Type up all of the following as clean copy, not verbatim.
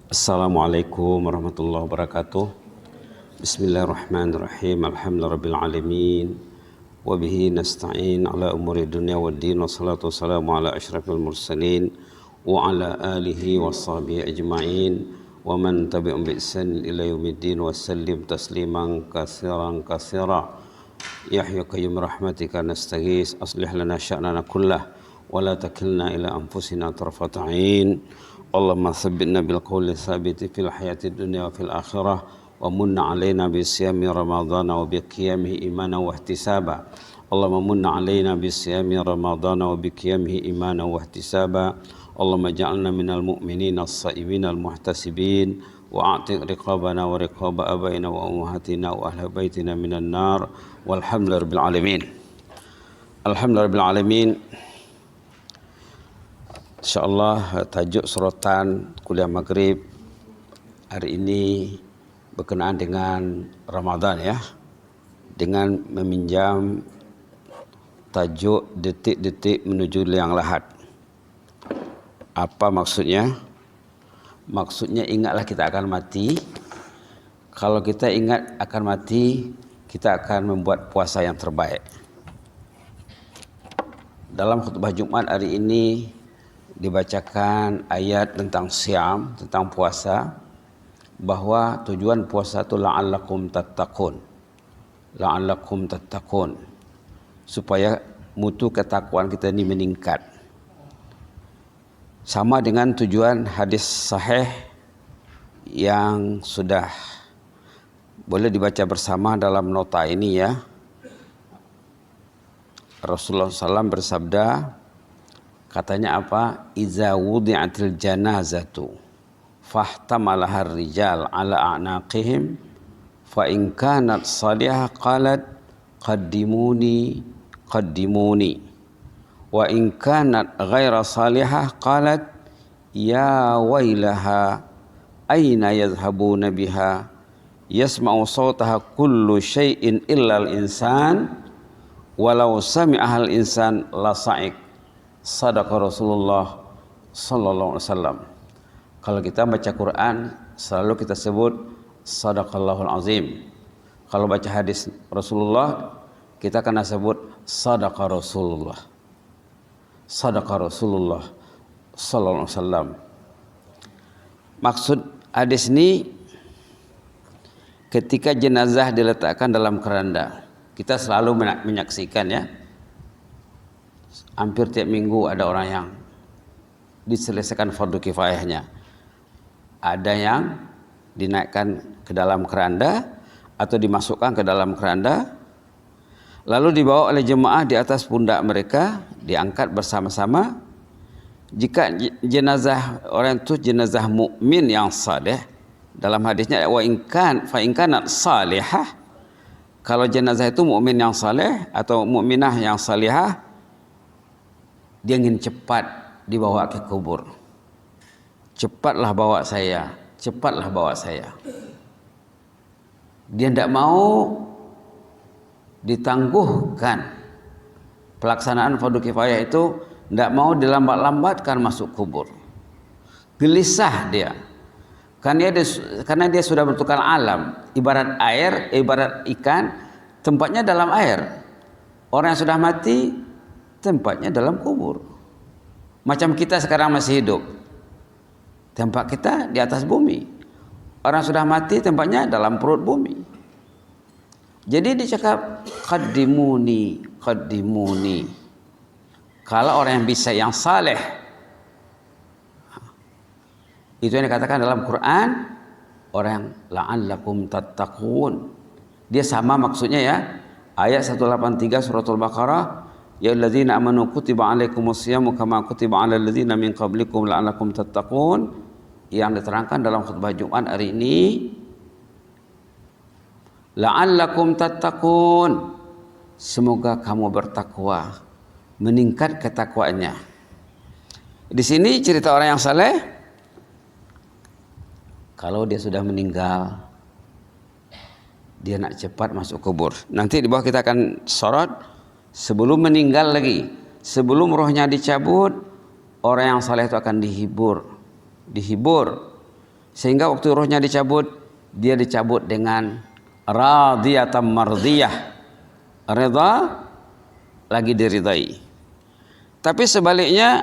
Assalamualaikum warahmatullahi wabarakatuh. Bismillahirrahmanirrahim. Alhamdulillahirabbil alamin. Wa bihi nasta'in ala umuri dunya waddin. Wassalatu wassalamu ala asyrafil mursalin wa ala alihi washabihi ajma'in wa man tabi'ahum bi ihsan ila yaumiddin wa sallim tasliman katsiran katsira. Ya hayyu qayyum rahmatika nastaghits aslih lana sya'nana kullah wa la takilna ila anfusina tarfata 'ain. Allahumma tsabbitna bil qawli tsabiti fil hayati dunya wa fil akhirah wa munna 'alaina bi siyami ramadhana wa bi qiyamihi imanan wa ihtisaba. Allahumma munna 'alaina bi siyami ramadhana wa bi qiyamihi imanan wa ihtisaba. Allahumma ja'alna minal mu'minina as-sa'imin al-muhtasibin wa a'tiq riqabana wa riqaba abaina wa ummahatina wa ahli baitina minan nar walhamdulillahi rabbil alamin. Alhamdulillahi rabbil alamin. InsyaAllah tajuk sorotan kuliah maghrib hari ini berkenaan dengan Ramadan ya, dengan meminjam tajuk detik-detik menuju liang lahat. Apa maksudnya? Maksudnya ingatlah kita akan mati. Kalau kita ingat akan mati, kita akan membuat puasa yang terbaik. Dalam khutbah Jumat hari ini dibacakan ayat tentang siam, tentang puasa, bahwa tujuan puasa itu la'allakum tattaqun. La'allakum tattaqun. Supaya mutu ketakwaan kita ini meningkat. Sama dengan tujuan hadis sahih yang sudah boleh dibaca bersama dalam nota ini ya. Rasulullah SAW bersabda, katanya apa? Iza wudi'atil janazatu fahtamalahar rijal ala a'naqihim fa in kanat salihah qalat qaddimuni qaddimuni wa in kanat ghaira salihah qalat ya wailaha aina yadhhabuna biha yasma'u sawtaha kullu syai'in illal insan walau sami'ahal insan la sa'ik. Sadaqa Rasulullah sallallahu alaihi wasallam. Kalau kita baca Quran selalu kita sebut sadaqallahul azim. Kalau baca hadis Rasulullah kita kena sebut sadaqa Rasulullah. Sadaqa Rasulullah sallallahu alaihi wasallam. Maksud hadis ini ketika jenazah diletakkan dalam keranda, kita selalu menyaksikan ya. Hampir tiap minggu ada orang yang diselesaikan fardu kifayahnya. Ada yang dinaikkan ke dalam keranda atau dimasukkan ke dalam keranda, lalu dibawa oleh jemaah di atas pundak mereka, diangkat bersama-sama. Jika jenazah orang itu jenazah mukmin yang saleh, dalam hadisnya wa fa in kanat salihah, kalau jenazah itu mukmin yang saleh atau mukminah yang salihah, dia ingin cepat dibawa ke kubur. Cepatlah bawa saya, cepatlah bawa saya. Dia tidak mau ditangguhkan pelaksanaan fardu kifayah itu, tidak mau dilambat-lambatkan masuk kubur. Gelisah dia. Karena dia sudah bertukar alam. Ibarat air, ibarat ikan, tempatnya dalam air. Orang yang sudah mati tempatnya dalam kubur. Macam kita sekarang masih hidup, tempat kita di atas bumi. Orang sudah mati tempatnya dalam perut bumi. Jadi dicakap qaddimuni, qaddimuni. Kalau orang yang bisa, yang saleh, itu yang dikatakan dalam Quran, orang la'allakum tattaqun. Dia sama maksudnya ya. Ayat 183 suratul Baqarah, ya alladzina amanu kutiba alaikumus syiyamu kama kutiba alal ladzina min qablikum la'allakum tattaqun, yang diterangkan dalam khutbah Jumat hari ini, la'allakum tattaqun, semoga kamu bertakwa, meningkat ketakwaannya. Di sini cerita orang yang saleh, kalau dia sudah meninggal, dia nak cepat masuk kubur. Nanti di bawah kita akan sorot, sebelum meninggal lagi, sebelum rohnya dicabut, orang yang saleh itu akan dihibur dihibur. Sehingga waktu ruhnya dicabut, dia dicabut dengan radiyatan mardiyah, rida lagi diridai. Tapi sebaliknya,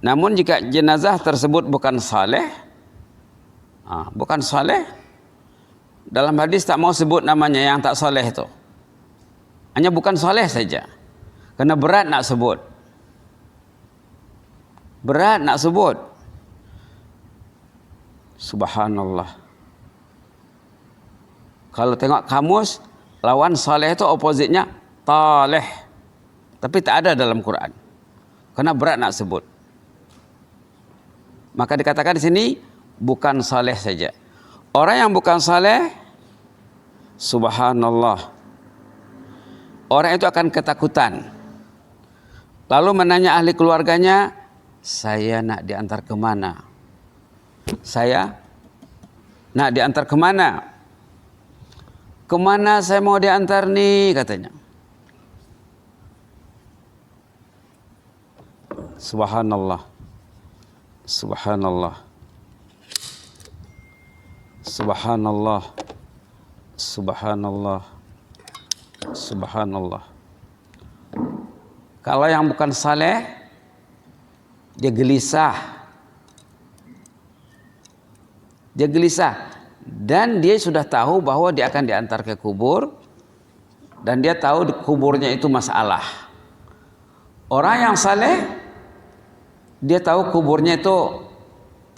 namun jika jenazah tersebut bukan saleh, bukan saleh, dalam hadis tak mau sebut namanya yang tak saleh itu, hanya bukan saleh saja, karena berat nak sebut, berat nak sebut. Subhanallah. Kalau tengok kamus, lawan saleh itu opposite-nya taleh. Tapi tak ada dalam Quran. Karena berat nak sebut. Maka dikatakan di sini bukan saleh saja. Orang yang bukan saleh, subhanallah, orang itu akan ketakutan. Lalu menanya ahli keluarganya, saya nak diantar ke mana? Saya nak diantar kemana? Kemana saya mau diantar nih, katanya. Subhanallah. Subhanallah. Subhanallah. Subhanallah. Subhanallah. Kalau yang bukan saleh, dia gelisah. Dia gelisah dan dia sudah tahu bahwa dia akan diantar ke kubur dan dia tahu di kuburnya itu masalah. Orang yang saleh, dia tahu kuburnya itu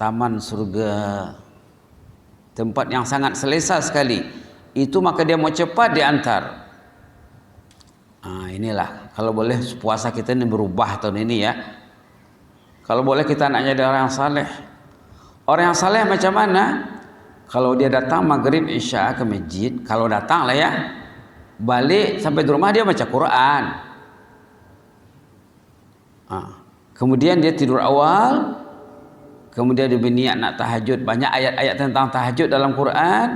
taman surga, tempat yang sangat selesa sekali. Itu maka dia mau cepat diantar. Inilah kalau boleh puasa kita ini berubah tahun ini ya. Kalau boleh kita nak jadi orang yang saleh. Orang yang saleh macam mana? Kalau dia datang maghrib isya ke masjid, kalau datang lah ya, balik sampai di rumah dia baca Quran. Kemudian dia tidur awal, kemudian dia berniat nak tahajud. Banyak ayat-ayat tentang tahajud dalam Quran,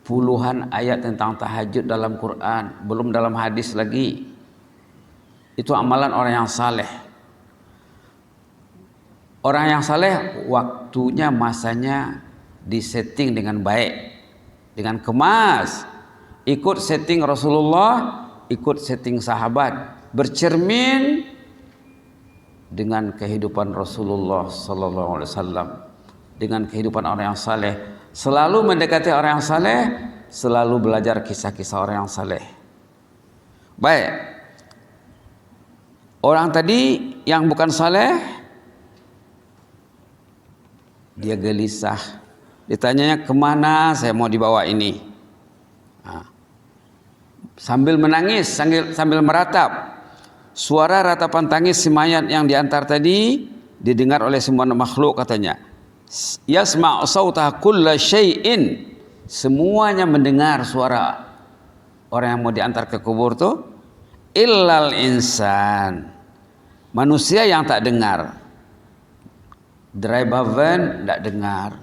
puluhan ayat tentang tahajud dalam Quran, belum dalam hadis lagi. Itu amalan orang yang saleh. Orang yang saleh waktunya, masanya disetting dengan baik, dengan kemas, ikut setting Rasulullah, ikut setting sahabat, bercermin dengan kehidupan Rasulullah sallallahu alaihi wasallam, dengan kehidupan orang yang saleh, selalu mendekati orang yang saleh, selalu belajar kisah-kisah orang yang saleh. Baik. Orang tadi yang bukan saleh, dia gelisah. Ditanyanya kemana saya mau dibawa ini. Sambil menangis, sambil meratap. Suara ratapan tangis si mayat yang diantar tadi didengar oleh semua makhluk, katanya. Yasma'u sautah kulla syai'in. Semuanya mendengar suara orang yang mau diantar ke kubur tuh. Illal insan. Manusia yang tak dengar. Driver van tidak dengar,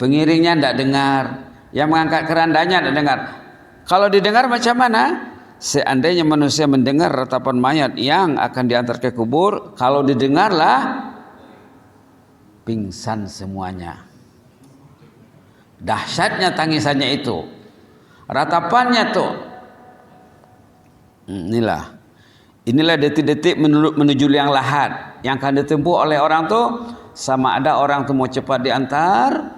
pengiringnya tidak dengar, yang mengangkat kerandanya tidak dengar. Kalau didengar macam mana? Seandainya manusia mendengar ratapan mayat yang akan diantar ke kubur, kalau didengarlah pingsan semuanya. Dahsyatnya tangisannya itu, ratapannya tuh. Inilah detik-detik menuju liang lahat yang akan ditempuh oleh orang tuh. Sama ada orang tuh mau cepat diantar,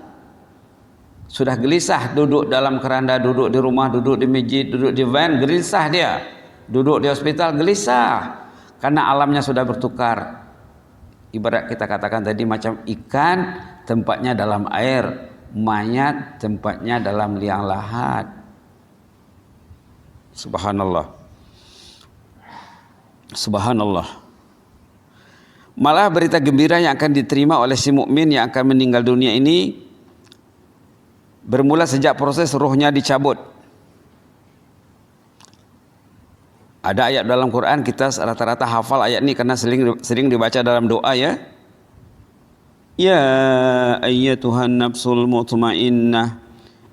sudah gelisah duduk dalam keranda, duduk di rumah, duduk di masjid, duduk di van, gelisah dia. Duduk di hospital gelisah karena alamnya sudah bertukar. Ibarat kita katakan tadi macam ikan tempatnya dalam air, mayat tempatnya dalam liang lahat. Subhanallah. Subhanallah. Malah berita gembira yang akan diterima oleh si mukmin yang akan meninggal dunia ini bermula sejak proses ruhnya dicabut. Ada ayat dalam Quran, kita rata-rata hafal ayat ini karena sering dibaca dalam doa ya. Ya ayyatuhan nafsul mutmainnah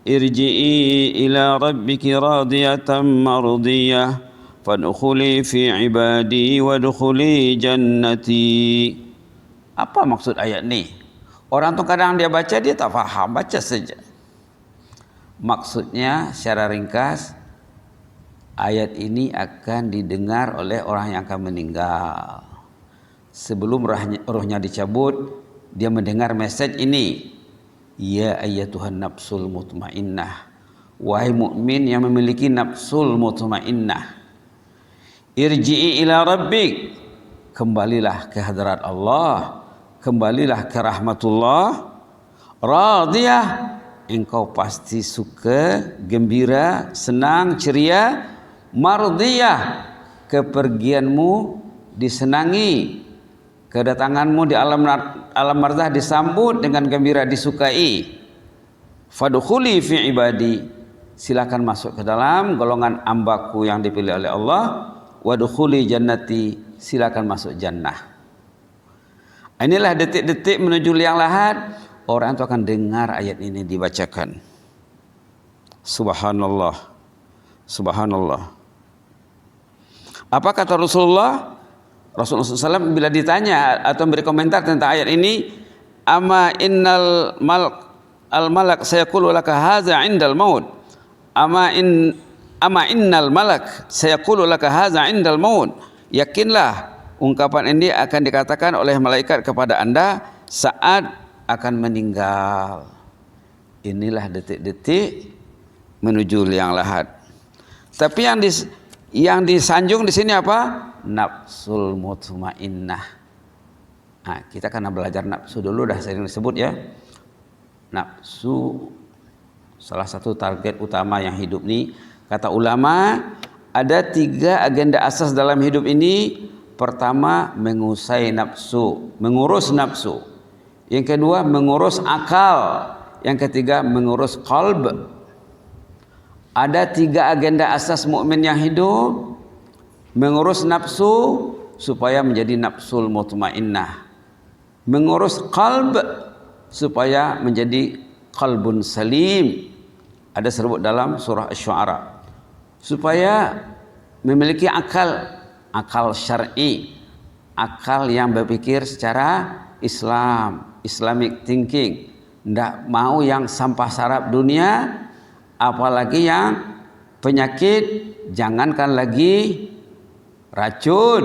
irji'i ila rabbiki radiyatan mardiyah fadkhuli fi ibadi wadkhuli jannati. Apa maksud ayat ini? Orang tuh kadang dia baca dia tak faham, baca saja. Maksudnya secara ringkas, ayat ini akan didengar oleh orang yang akan meninggal. Sebelum rohnya dicabut, dia mendengar message ini. Ya ayyatuhan nafsul mutmainnah. Wahai mukmin yang memiliki nafsul mutmainnah. Irji'i ila rabbik. Kembalilah ke hadirat Allah. Kembalilah ke rahmatullah. Radiyah. Engkau pasti suka, gembira, senang, ceria. Mardiyah. Kepergianmu disenangi. Kedatanganmu di alam barzah disambut dengan gembira, disukai. Fadkhuli fi ibadi. Silakan masuk ke dalam golongan ambaku yang dipilih oleh Allah. Wadkhuli jannati. Silakan masuk jannah. Inilah detik-detik menuju liang lahat. Orang itu akan dengar ayat ini dibacakan. Subhanallah. Subhanallah. Apa kata Rasulullah? Rasulullah SAW bila ditanya atau memberi komentar tentang ayat ini, ama innal malak sayaqulu laka hadza indal maut. Ama innal malak sayaqulu laka hadza indal maut. Yakinlah ungkapan ini akan dikatakan oleh malaikat kepada Anda saat akan meninggal. Inilah detik-detik menuju liang lahat. Tapi yang disanjung di sini apa? Nafsul mutmainnah. Nah, kita karena belajar nafsu dulu dah sering disebut ya. Nafsu salah satu target utama yang hidup ini. Kata ulama, ada 3 agenda asas dalam hidup ini. Pertama, mengusai nafsu, mengurus nafsu. Yang kedua, mengurus akal. Yang ketiga, mengurus qalb. Ada 3 agenda asas mukmin yang hidup. Mengurus nafsu supaya menjadi nafsul mutmainnah. Mengurus qalb supaya menjadi qalbun salim. Ada sebut dalam surah Asy-Syu'ara. Supaya memiliki akal syar'i, akal yang berpikir secara Islam, Islamic thinking. Tidak mau yang sampah sarap dunia, apalagi yang penyakit, jangankan lagi racun.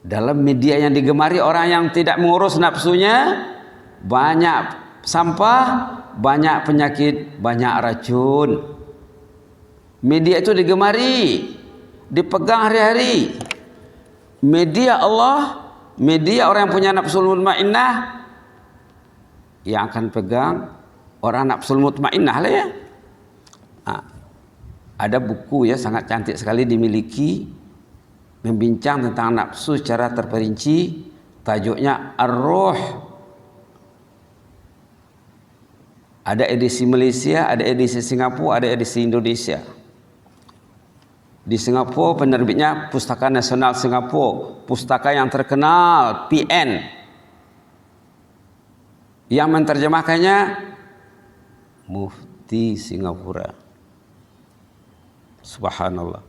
Dalam media yang digemari orang yang tidak mengurus nafsunya, banyak sampah, banyak penyakit, banyak racun. Media itu digemari, dipegang hari-hari. Media Allah, media orang yang punya nafsul mutmainnah, yang akan pegang orang nafsul mutmainnah lah ya. Nah, ada buku ya sangat cantik sekali dimiliki, membincang tentang nafsu secara terperinci. Tajuknya Ar-Ruh. Ada edisi Malaysia, ada edisi Singapura, ada edisi Indonesia. Di Singapura penerbitnya Pustaka Nasional Singapura, pustaka yang terkenal, PN. Yang menerjemahkannya Mufti Singapura. Subhanallah.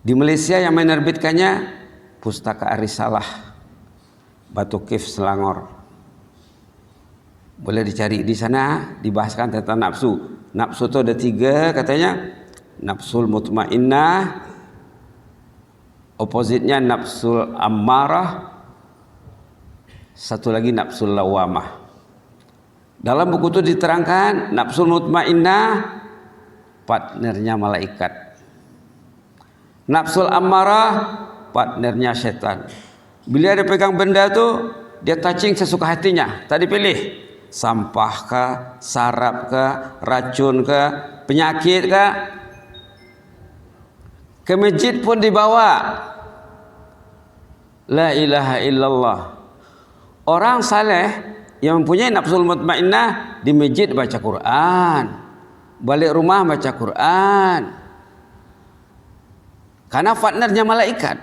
Di Malaysia yang menerbitkannya Pustaka Ar-Risalah, Batu Kif Selangor. Boleh dicari di sana, dibahaskan tentang nafsu. Nafsu itu ada 3 katanya. Nafsul mutmainnah, opositnya nafsul ammarah, satu lagi nafsul lawamah. Dalam buku itu diterangkan nafsul mutmainnah partnernya malaikat. Nafsul ammarah partnernya setan. Bila dia pegang benda tu, dia touching sesuka hatinya. Tadi pilih sampah kah, sarap kah, racun kah, penyakit kah. Ke masjid pun dibawa. La ilaha illallah. Orang saleh yang mempunyai nafsul mutmainnah di masjid baca Quran, balik rumah baca Quran. Karena partnernya malaikat.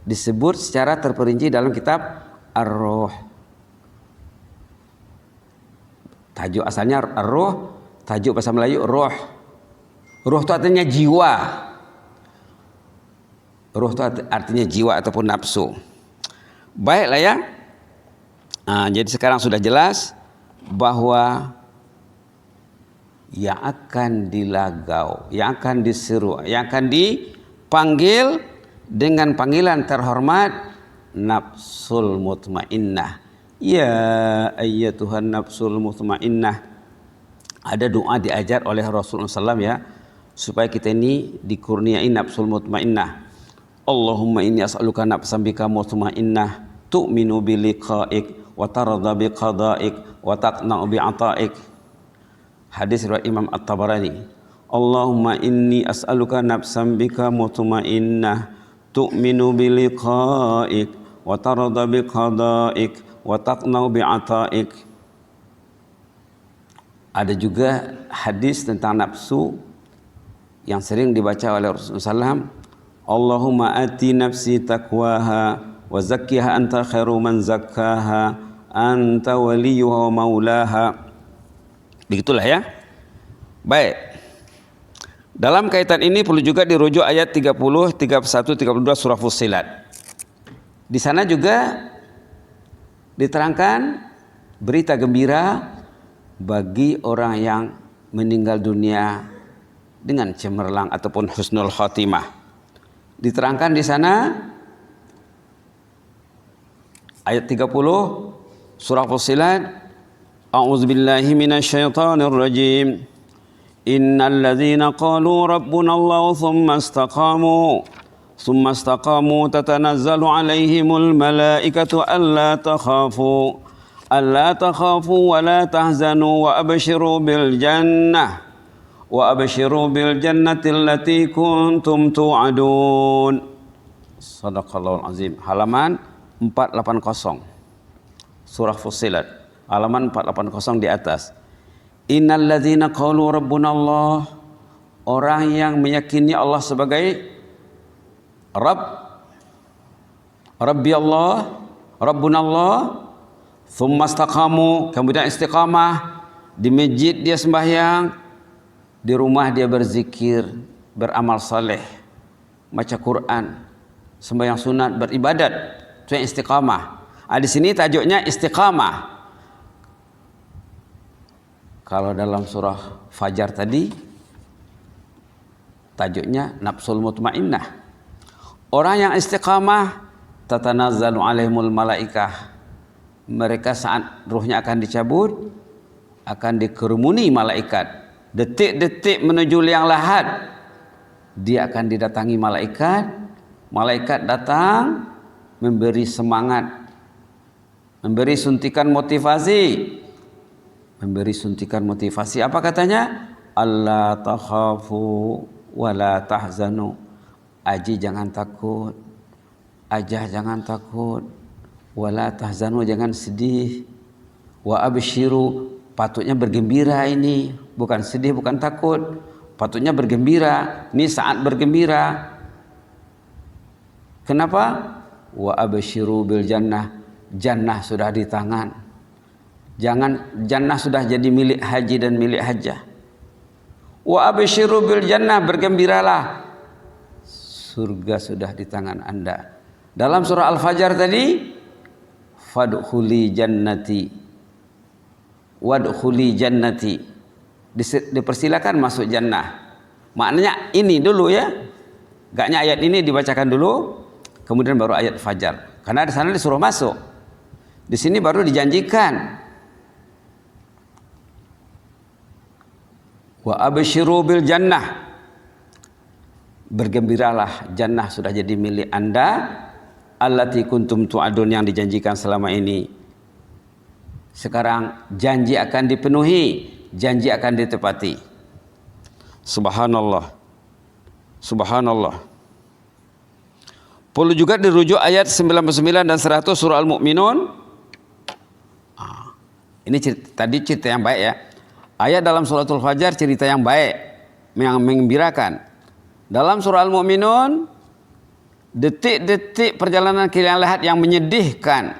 Disebut secara terperinci dalam kitab Ar-Ruh. Tajuk asalnya Ar-Ruh, tajuk bahasa Melayu Ruh. Ruh itu artinya jiwa. Ruh itu artinya jiwa ataupun nafsu. Baiklah ya. Jadi sekarang sudah jelas bahwa yang akan dilagau, yang akan diseru, yang akan dipanggil dengan panggilan terhormat nafsul mutmainnah. Ya ayyatuhan nafsul mutmainnah. Ada doa diajar oleh Rasulullah SAW ya, supaya kita ini dikurniai nafsul mutmainnah. Allahumma inni as'aluka nafsan bika mutmainnah tu'minu biliqa'ik wa tarda biqada'ik wa taqna'u bi'ata'ik. Hadis riwayat Imam At-Tabarani. Allahumma inni as'aluka nafsan bika mutmainnah tu'minu biliqa'ik wa tarda biqada'ik wa taqna'u bi'ata'ik. Ada juga hadis tentang nafsu yang sering dibaca oleh Rasulullah SAW. Allahumma ati nafsi taqwaha wa zakkiha anta khairu man zakkaha anta waliyuha wa maulaha. Begitulah ya. Baik. Dalam kaitan ini perlu juga dirujuk ayat 30, 31, 32 surah Fussilat. Di sana juga diterangkan berita gembira bagi orang yang meninggal dunia dengan cemerlang ataupun husnul khatimah. Diterangkan di sana ayat 30 surah Fussilat. A'udzubillahi minasyaitonir rajim. Innal ladzina qalu rabbuna Allah thumma istaqamu tatanazzalu alaihimul malaikatu alla takhafu wa la tahzanu wa abshiru bil jannati allati kuntum tu'adun. Shadaqallahul azim. Halaman 480 surah Fussilat, halaman 480 di atas. Innal ladzina qalu rabbuna Allah, orang yang meyakini Allah sebagai Rabbi Allah, Rabbuna Allah, thumma istaqamu, kemudian istiqamah, di masjid dia sembahyang, di rumah dia berzikir, beramal saleh, baca Quran, sembahyang sunat, beribadat, itu yang istiqamah. Di sini tajuknya istiqamah. Kalau dalam surah Fajar tadi tajuknya nafsul mutmainnah. Orang yang istiqamah tatanazzalu alaihimul malaikah. Mereka saat ruhnya akan dicabut akan dikerumuni malaikat. Detik-detik menuju liang lahat dia akan didatangi malaikat. Malaikat datang memberi semangat, memberi suntikan motivasi. Apa katanya? Allah takhafu wa la tahzanu. Aji jangan takut, Ajah jangan takut, wa la tahzanu jangan sedih, wa abshiru patutnya bergembira ini, bukan sedih, bukan takut, patutnya bergembira. Ini saat bergembira. Kenapa? Wa abshiru bil jannah. Jannah sudah di tangan. Jannah sudah jadi milik haji dan milik hajjah. Wa abshiru bil jannah, bergembiralah, surga sudah di tangan Anda. Dalam surah Al-Fajr tadi, fadkhuli jannati wadkhuli jannati, dipersilakan masuk jannah. Maknanya ini dulu ya, gaknya ayat ini dibacakan dulu, kemudian baru ayat Fajar. Karena di sana disuruh masuk, di sini baru dijanjikan. Wa abshiru bil jannah, bergembiralah, jannah sudah jadi milik Anda, allati kuntum tu'adun, yang dijanjikan selama ini. Sekarang janji akan dipenuhi, janji akan ditepati. Subhanallah, subhanallah. Perlu juga dirujuk ayat 99 dan 100 surah Al-Mu'minun. Ini tadi cerita yang baik ya. Ayat dalam suratul Fajar cerita yang baik, yang menggembirakan. Dalam surah Al-Mu'minun, detik-detik perjalanan ke liang lahat yang menyedihkan,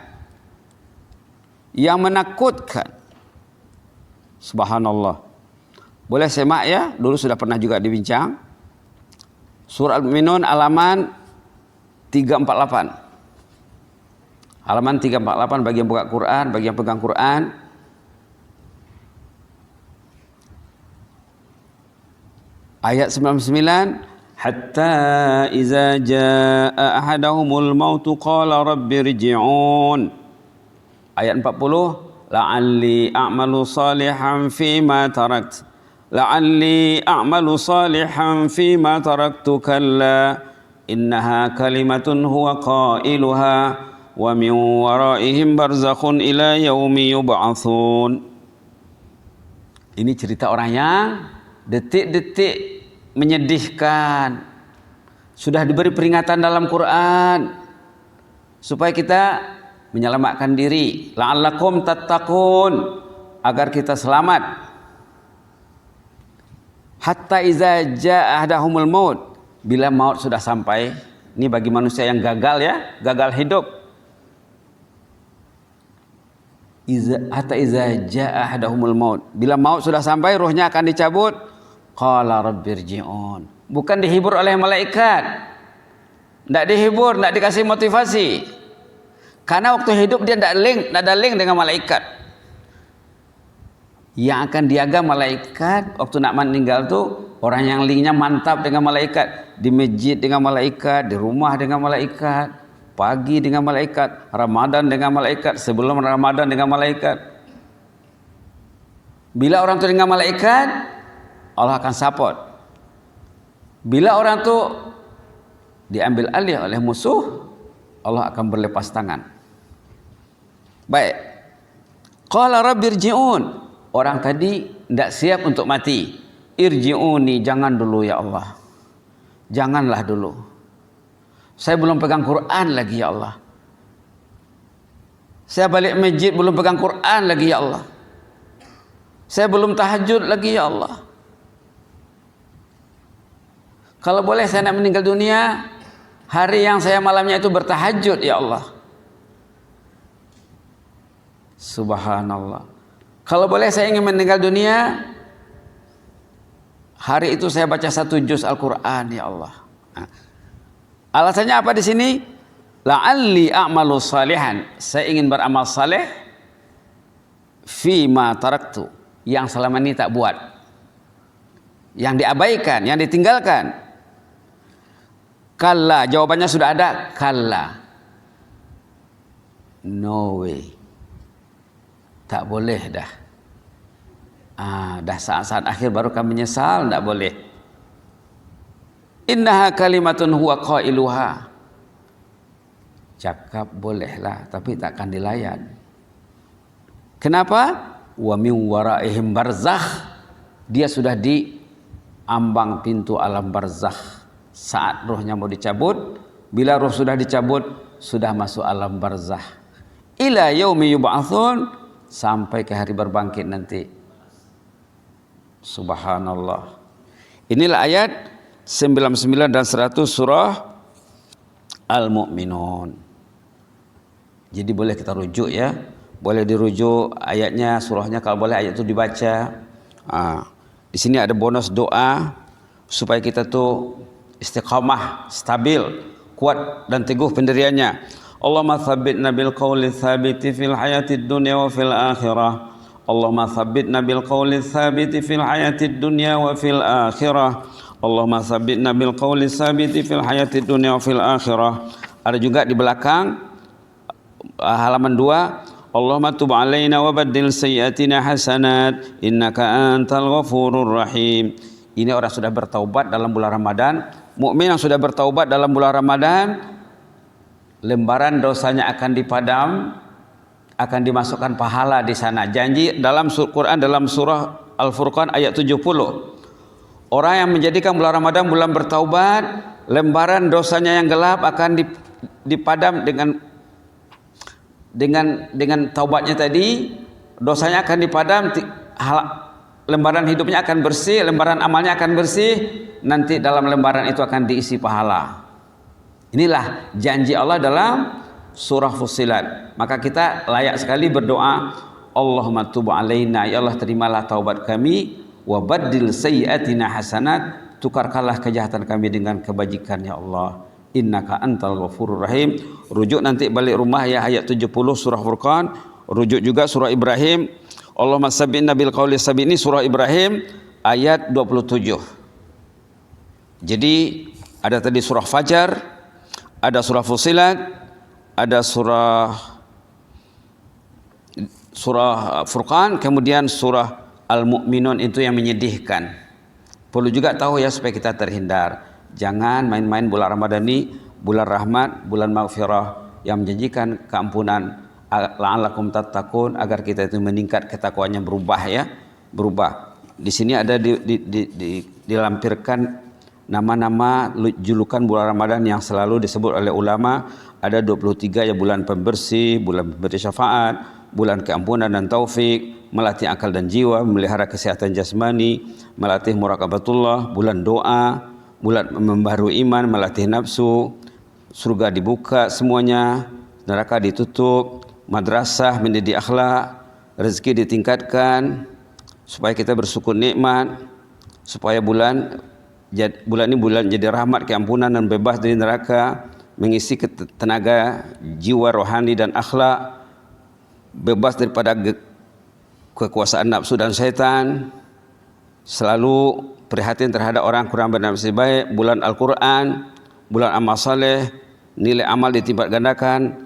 yang menakutkan. Subhanallah. Boleh semak ya, dulu sudah pernah juga dibincang. Surah Al-Mu'minun halaman 348. Halaman 348 bagi yang buka Quran, bagi yang pegang Quran. Ayat 99, hatta iza jaa ahadahumul mautu qala rabbirji'un. Ayat 40, la'alli a'malu salihan fima tarakt. La'alli a'malu salihan fima taraktu kalla innaha kalimatun huwa qailuha wa min waraihim barzakhun ila yaumi yub'atsun. Ini cerita orang yang detik-detik menyedihkan. Sudah diberi peringatan dalam Quran supaya kita menyelamatkan diri, la'allakum tattaqun, agar kita selamat. Hatta iza jaa ahadahumul maut, bila maut sudah sampai. Ini bagi manusia yang gagal ya, gagal hidup. Hatta iza jaa ahadahumul maut, bila maut sudah sampai, ruhnya akan dicabut. Qala rabbirji'un. Bukan dihibur oleh malaikat. Tidak dihibur, tidak dikasih motivasi. Karena waktu hidup dia tidak ada link dengan malaikat. Yang akan dijaga malaikat waktu nak meninggal tuh orang yang linknya mantap dengan malaikat. Di masjid dengan malaikat, di rumah dengan malaikat, pagi dengan malaikat, Ramadan dengan malaikat, sebelum Ramadan dengan malaikat. Bila orang itu dengan malaikat, Allah akan support. Bila orang itu diambil alih oleh musuh, Allah akan berlepas tangan. Baik. Qala rabbirji'un. Orang tadi tidak siap untuk mati. Irji'uni, jangan dulu ya Allah. Janganlah dulu. Saya belum pegang Quran lagi ya Allah. Saya balik masjid belum pegang Quran lagi ya Allah. Saya belum tahajud lagi ya Allah. Kalau boleh saya nak meninggal dunia, hari yang saya malamnya itu bertahajud ya Allah. Subhanallah. Kalau boleh saya ingin meninggal dunia, hari itu saya baca 1 juz Al-Quran ya Allah. Nah, alasannya apa di sini? La'alli a'malu salihan. Saya ingin beramal saleh fima taraktu, yang selama ini tak buat, yang diabaikan, yang ditinggalkan. Kalla, jawabannya sudah ada. Kalla, no way, tak boleh dah. Dah saat-saat akhir baru kami menyesal, tak boleh. Innaha kalimatun huwa qailuha. Cakap bolehlah, tapi takkan dilayan. Kenapa? Wa min waraihim barzakh. Dia sudah di ambang pintu alam barzakh. Saat rohnya mau dicabut, bila roh sudah dicabut, sudah masuk alam barzakh. Ila yaumi yub'atsun, sampai ke hari berbangkit nanti. Subhanallah. Inilah ayat 99 dan 100 surah Al-Mu'minun. Jadi boleh kita rujuk ya. Boleh dirujuk ayatnya, surahnya, kalau boleh ayat itu dibaca. Di sini ada bonus doa supaya kita tuh istiqamah, stabil, kuat dan teguh pendiriannya. Allahumma tsabbitna bil qawli tsabiti fil hayatid dunya wa fil akhirah. Allahumma tsabbitna bil qawli tsabiti fil hayatid dunya wa fil akhirah. Allahumma tsabbitna bil qawli tsabiti fil hayatid dunya wa fil akhirah. Ada juga di belakang halaman 2, Allahumma tub alaina wa baddil sayyiatina hasanat innaka antal ghafurur rahim. Ini orang sudah bertaubat dalam bulan Ramadan. Mukmin yang sudah bertaubat dalam bulan Ramadan, lembaran dosanya akan dipadam, akan dimasukkan pahala di sana. Janji dalam Quran, dalam surah Al-Furqan ayat 70. Orang yang menjadikan bulan Ramadan bulan bertaubat, lembaran dosanya yang gelap akan dipadam dengan taubatnya tadi. Dosanya akan dipadam, lembaran hidupnya akan bersih, lembaran amalnya akan bersih. Nanti dalam lembaran itu akan diisi pahala. Inilah janji Allah dalam surah Fussilat. Maka kita layak sekali berdoa, Allahumma tub alaina, ya Allah terimalah taubat kami, wa baddil sayyiatina hasanat, tukarkanlah kejahatan kami dengan kebajikan ya Allah. innaka antal ghafurur rahim. Rujuk nanti balik rumah ya, ayat 70 surah Furqan. Rujuk juga surah Ibrahim. Allahumma sabbitna bil qawli sabit, ini surah Ibrahim ayat 27. Jadi ada tadi surah Fajar, ada surah Fusilat, ada surah Furqan, kemudian surah Al-Mu'minun itu yang menyedihkan. Perlu juga tahu ya supaya kita terhindar. Jangan main-main bulan Ramadan ini, bulan rahmat, bulan maghfirah yang menjanjikan keampunan. La'allakum tattaqun, agar kita itu meningkat ketakwaannya, berubah ya, berubah. Di sini ada dilampirkan nama-nama julukan bulan Ramadan yang selalu disebut oleh ulama. Ada 23 ya, bulan pembersih, bulan pemberi syafaat, bulan keampunan dan taufik, melatih akal dan jiwa, memelihara kesehatan jasmani, melatih muraqabatullah, bulan doa, bulan membaharui iman, melatih nafsu, surga dibuka semuanya, neraka ditutup, madrasah mendidik akhlak, rezeki ditingkatkan, supaya kita bersyukur nikmat, supaya bulan ini bulan jadi rahmat, keampunan dan bebas dari neraka, mengisi tenaga jiwa rohani dan akhlak, bebas daripada kekuasaan nafsu dan setan, selalu prihatin terhadap orang kurang bernafsu baik, bulan Al-Quran, bulan amal saleh, nilai amal ditimbang gandakan,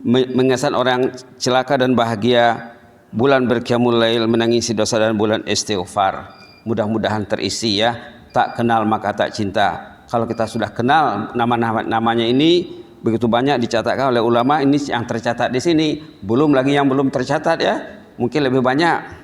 mengesan orang celaka dan bahagia, bulan berqiyamul lail, menangisi dosa, dan bulan istighfar. Mudah-mudahan terisi ya. Tak kenal maka tak cinta. Kalau kita sudah kenal namanya ini, begitu banyak dicatatkan oleh ulama, ini yang tercatat di sini, belum lagi yang belum tercatat ya, mungkin lebih banyak.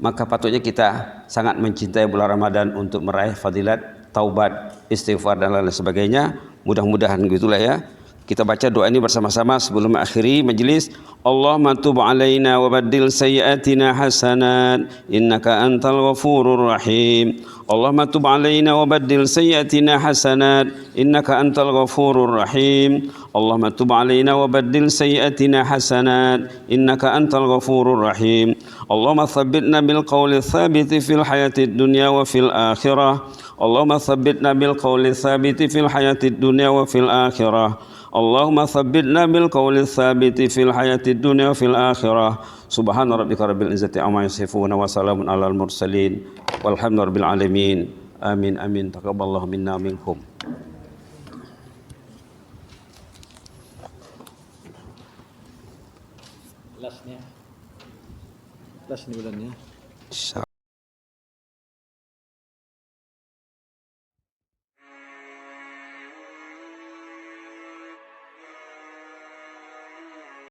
Maka patutnya kita sangat mencintai bulan Ramadan untuk meraih fadilat taubat, istighfar dan lain sebagainya. Mudah-mudahan gitulah ya. Kita baca doa ini bersama-sama sebelum mengakhiri majlis. Allahumma tub alaina wa baddil sayyiatina hasanat innaka antal ghafurur rahim. Allahumma tub alaina wa baddil sayyiatina hasanat innaka antal ghafurur rahim. Allahumma tub alaina wa baddil sayyiatina hasanat innaka antal ghafurur rahim. Allahumma thabbitna bil qawli thabiti fil hayatid dunya wa fil akhirah. Allahumma thabbitna bil qawli thabiti fil hayatid dunya wa fil akhirah. Allahumma thabbitna bil qawli thabiti fil hayatid dunya fil akhirah. Subhana rabbika rabbil izzati amma yasifun wa salamun alal mursalin walhamdulillahi rabbil alamin. Amin amin. Taqabbalallahu minna minkum. Last nih bulannya.